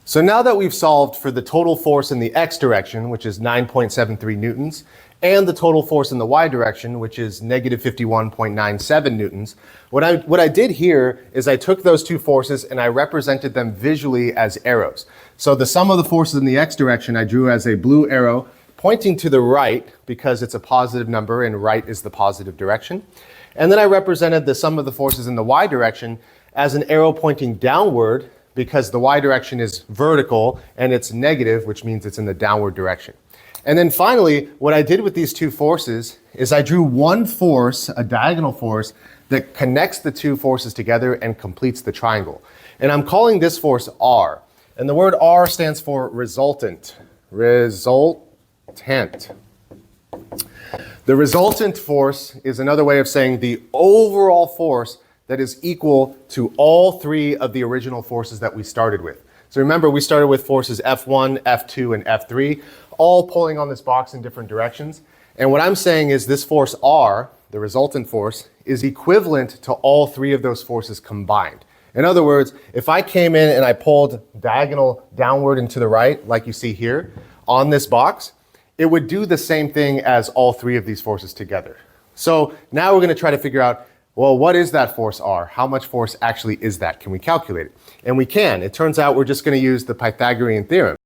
So now that we've solved for the total force in the x direction, which is 9.73 newtons, and the total force in the y direction, which is negative 51.97 newtons, what I did here is I took those two forces and I represented them visually as arrows. So the sum of the forces in the x direction I drew as a blue arrow pointing to the right because it's a positive number and right is the positive direction. And then I represented the sum of the forces in the y direction as an arrow pointing downward because the y direction is vertical and it's negative, which means it's in the downward direction. And then finally, what I did with these two forces is I drew one force, a diagonal force, that connects the two forces together and completes the triangle. And I'm calling this force R. And the word R stands for resultant. Resultant. The resultant force is another way of saying the overall force that is equal to all three of the original forces that we started with. So remember, we started with forces F1, F2, and F3, all pulling on this box in different directions. And what I'm saying is this force R, the resultant force, is equivalent to all three of those forces combined. In other words, if I came in and I pulled diagonal downward and to the right, like you see here, on this box, it would do the same thing as all three of these forces together. So now we're going to try to figure out, well, what is that force R? How much force actually is that? Can we calculate it? And we can. It turns out we're just going to use the Pythagorean theorem.